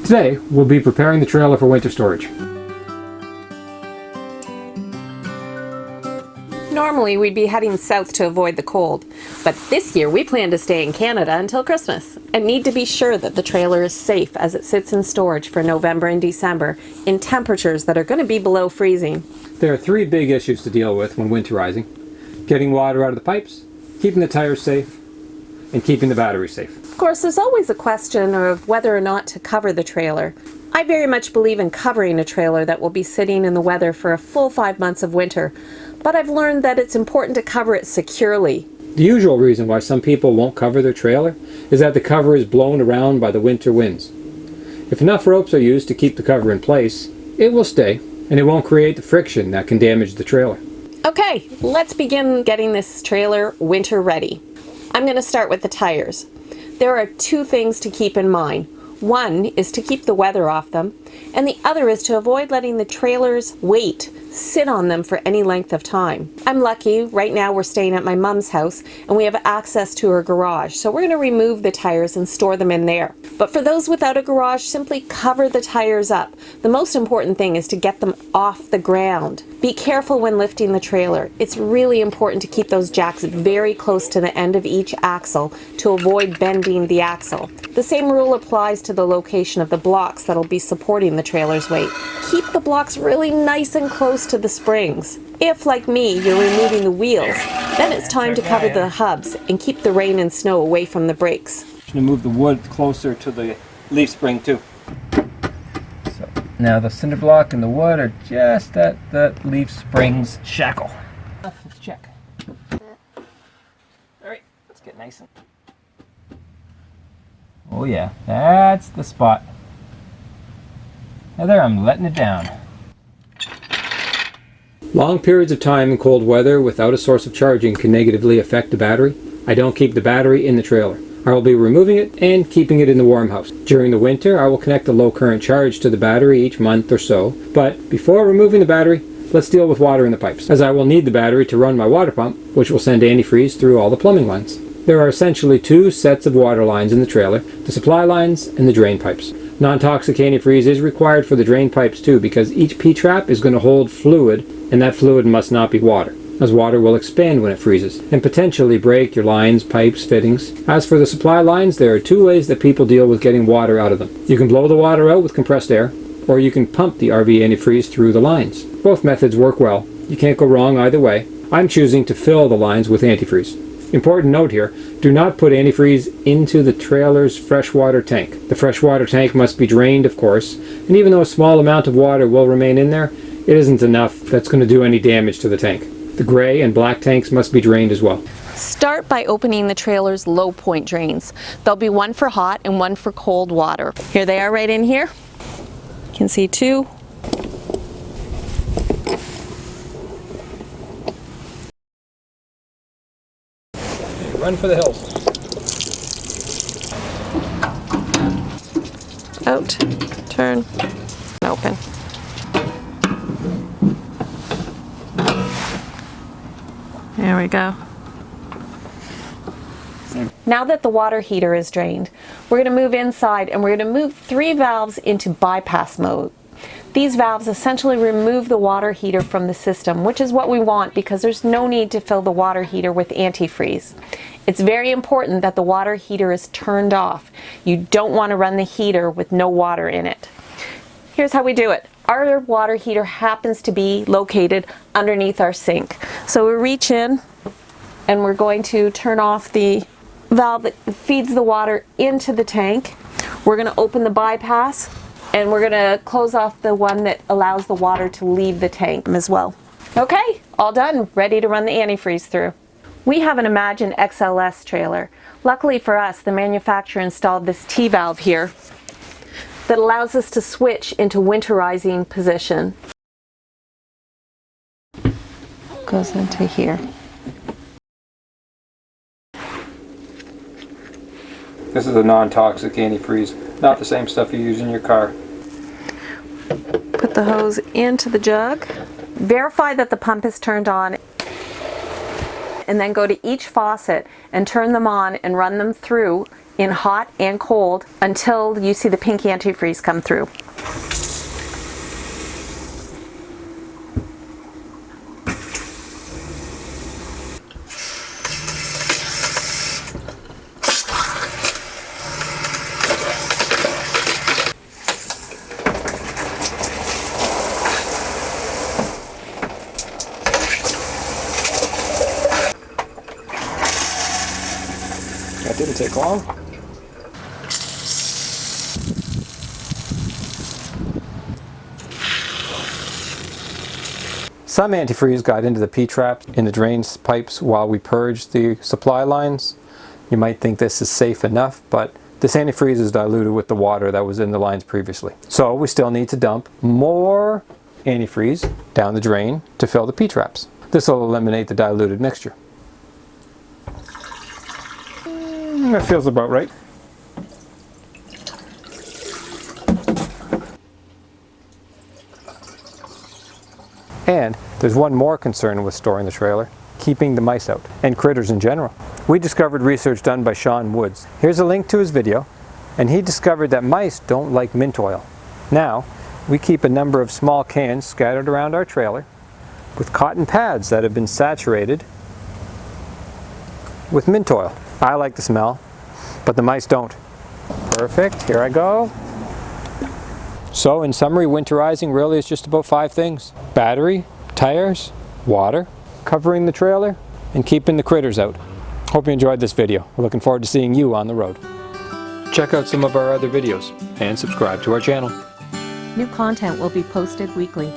Today, we'll be preparing the trailer for winter storage. Normally we'd be heading south to avoid the cold, but this year we plan to stay in Canada until Christmas and need to be sure that the trailer is safe as it sits in storage for November and December in temperatures that are going to be below freezing. There are three big issues to deal with when winterizing: getting water out of the pipes, keeping the tires safe, and keeping the battery safe. Of course, there's always a question of whether or not to cover the trailer. I very much believe in covering a trailer that will be sitting in the weather for a full 5 months of winter, but I've learned that it's important to cover it securely. The usual reason why some people won't cover their trailer is that the cover is blown around by the winter winds. If enough ropes are used to keep the cover in place, it will stay, and it won't create the friction that can damage the trailer. Okay, let's begin getting this trailer winter ready. I'm going to start with the tires. There are two things to keep in mind. One is to keep the weather off them, and the other is to avoid letting the trailer's weight sit on them for any length of time. I'm lucky, right now we're staying at my mom's house and we have access to her garage, so we're going to remove the tires and store them in there. But for those without a garage, simply cover the tires up. The most important thing is to get them off the ground. Be careful when lifting the trailer. It's really important to keep those jacks very close to the end of each axle to avoid bending the axle. The same rule applies to the location of the blocks that'll be supporting the trailer's weight. Keep the blocks really nice and close to the springs. If, like me, you're removing the wheels, then it's time to cover the hubs and keep the rain and snow away from the brakes. I'm going to move the wood closer to the leaf spring too. So now the cinder block and the wood are just at the leaf spring's shackle. Let's check. Alright, let's get nice and... Oh yeah, that's the spot. Now there, I'm letting it down. Long periods of time in cold weather without a source of charging can negatively affect the battery. I don't keep the battery in the trailer. I will be removing it and keeping it in the warm house. During the winter, I will connect a low current charge to the battery each month or so, but before removing the battery, let's deal with water in the pipes, as I will need the battery to run my water pump, which will send antifreeze through all the plumbing lines. There are essentially two sets of water lines in the trailer, the supply lines and the drain pipes. Non-toxic antifreeze is required for the drain pipes too, because each P-trap is going to hold fluid, and that fluid must not be water, as water will expand when it freezes and potentially break your lines, pipes, fittings. As for the supply lines, there are two ways that people deal with getting water out of them. You can blow the water out with compressed air, or you can pump the RV antifreeze through the lines. Both methods work well. You can't go wrong either way. I'm choosing to fill the lines with antifreeze. Important note here, do not put antifreeze into the trailer's freshwater tank. The freshwater tank must be drained, of course, and even though a small amount of water will remain in there, it isn't enough that's going to do any damage to the tank. The gray and black tanks must be drained as well. Start by opening the trailer's low point drains. There'll be one for hot and one for cold water. Here they are right in here. You can see two. Run for the hills. Out, turn, open. There we go. Now that the water heater is drained, we're going to move inside and we're going to move 3 valves into bypass mode. These valves essentially remove the water heater from the system, which is what we want because there's no need to fill the water heater with antifreeze. It's very important that the water heater is turned off. You don't want to run the heater with no water in it. Here's how we do it. Our water heater happens to be located underneath our sink. So we reach in and we're going to turn off the valve that feeds the water into the tank. We're going to open the bypass and we're going to close off the one that allows the water to leave the tank as well. Okay, all done, ready to run the antifreeze through. We have an Imagine XLS trailer. Luckily for us, the manufacturer installed this T-valve here that allows us to switch into winterizing position. Goes into here. This is a non-toxic antifreeze, not the same stuff you use in your car. Put the hose into the jug. Verify that the pump is turned on, and then go to each faucet and turn them on and run them through in hot and cold until you see the pink antifreeze come through. That didn't take long. Some antifreeze got into the P-traps in the drain pipes while we purged the supply lines. You might think this is safe enough, but this antifreeze is diluted with the water that was in the lines previously. So we still need to dump more antifreeze down the drain to fill the P-traps. This will eliminate the diluted mixture. That feels about right. And there's one more concern with storing the trailer: keeping the mice out, and critters in general. We discovered research done by Sean Woods. Here's a link to his video, and he discovered that mice don't like mint oil. Now, we keep a number of small cans scattered around our trailer with cotton pads that have been saturated with mint oil. I like the smell, but the mice don't. Perfect, here I go. So in summary, winterizing really is just about 5 things: battery, tires, water, covering the trailer, and keeping the critters out. Hope you enjoyed this video. We're looking forward to seeing you on the road. Check out some of our other videos and subscribe to our channel. New content will be posted weekly.